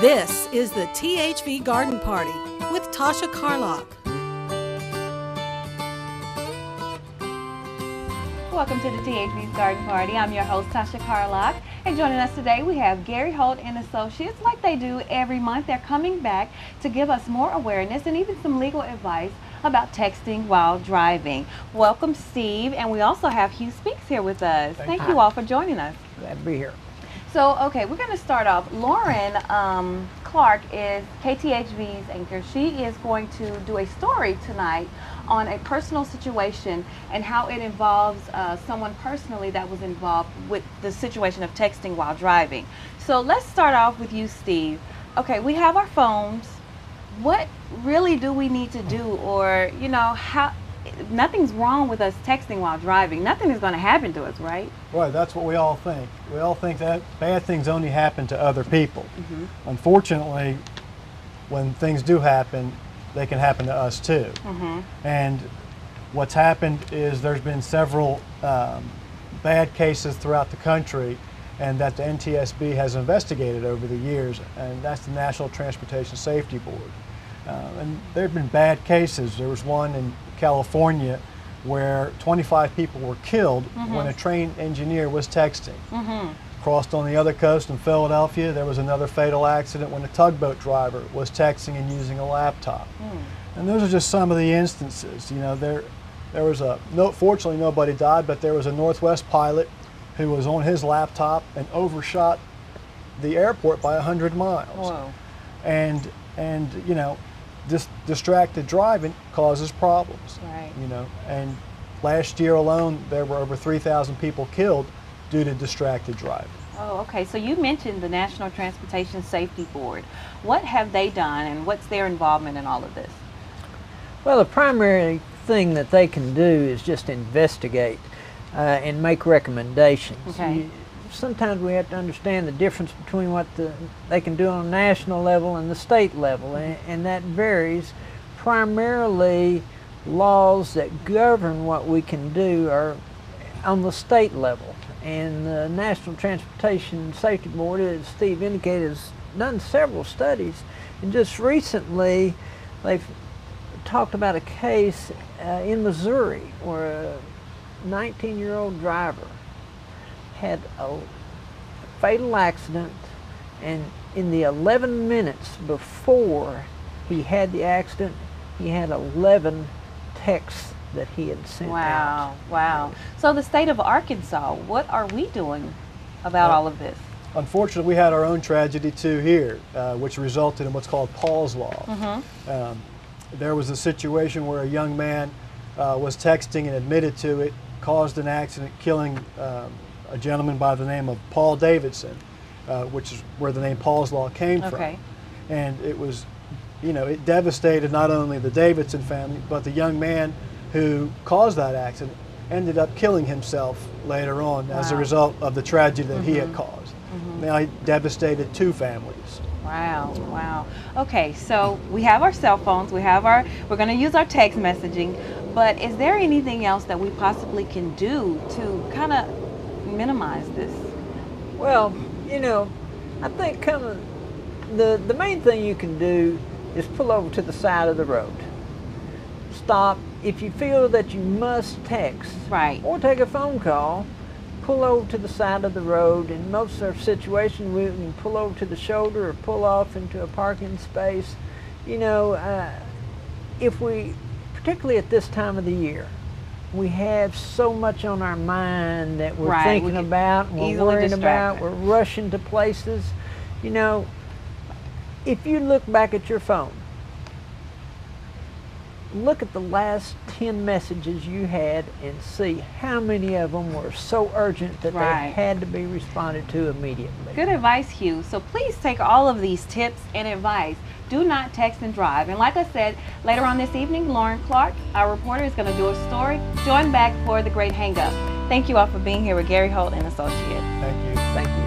This is the THV Garden Party with Tasha Carlock. Welcome to the THV's Garden Party. I'm your host, Tasha Carlock, and joining us today we have Gary Holt and Associates. Like they do every month, they're coming back to give us more awareness and even some legal advice about texting while driving. Welcome, Steve, and we also have Hugh Speaks here with us. Thank you all for joining us. Glad to be here. So, okay, we're going to start off. Lauren Clark is KTHV's anchor. She is going to do a story tonight on a personal situation and how it involves someone personally that was involved with the situation of texting while driving. So let's start off with you, Steve. Okay, we have our phones. What really do we need to do, or, you know, nothing's wrong with us texting while driving. Nothing is going to happen to us, right? Right, that's what we all think. We all think that bad things only happen to other people. Unfortunately, when things do happen, they can happen to us too. And what's happened is there's been several bad cases throughout the country, and that the NTSB has investigated over the years, and that's the National Transportation Safety Board. And there have been bad cases. There was one in California where 25 people were killed when a train engineer was texting. Crossed on the other coast in Philadelphia, there was another fatal accident when a tugboat driver was texting and using a laptop. And those are just some of the instances. You know, there was fortunately nobody died, but there was a Northwest pilot who was on his laptop and overshot the airport by 100 miles. Whoa. And you know, this distracted driving causes problems. Right. You know, and last year alone there were over 3,000 people killed due to distracted driving. Oh, okay. So you mentioned the National Transportation Safety Board. What have they done, and what's their involvement in all of this? Well, the primary thing that they can do is just investigate and make recommendations. Okay. Sometimes we have to understand the difference between what they can do on a national level and the state level, and that varies. Primarily, laws that govern what we can do are on the state level, and the National Transportation Safety Board, as Steve indicated, has done several studies, and just recently they've talked about a case in Missouri where a 19-year-old driver had a fatal accident, and in the 11 minutes before he had the accident, he had 11 texts that he had sent out. Wow. So the state of Arkansas, what are we doing about all of this? Unfortunately, we had our own tragedy too here, which resulted in what's called Paul's Law. There was a situation where a young man was texting and admitted to it, caused an accident, killing a gentleman by the name of Paul Davidson, which is where the name Paul's Law came from. And it was, you know, it devastated not only the Davidson family, but the young man who caused that accident ended up killing himself later on as a result of the tragedy that he had caused. Now he devastated two families. Wow. Okay, so we have our cell phones, we're going to use our text messaging, but is there anything else that we possibly can do to kind of minimize this? Well, you know, I think the main thing you can do is pull over to the side of the road. Stop. If you feel that you must text or take a phone call, pull over to the side of the road. In most of our situations, we can pull over to the shoulder or pull off into a parking space. You know, particularly at this time of the year, we have so much on our mind that we're thinking about, we're worrying about, we're rushing to places. You know, if you look back at your phone, look at the last 10 messages you had and see how many of them were so urgent that they had to be responded to immediately. Good advice, Hugh. So please take all of these tips and advice. Do not text and drive. And like I said, later on this evening, Lauren Clark, our reporter, is going to do a story. Join back for the Great Hang Up. Thank you all for being here with Gary Holt and Associates. Thank you. Thank you.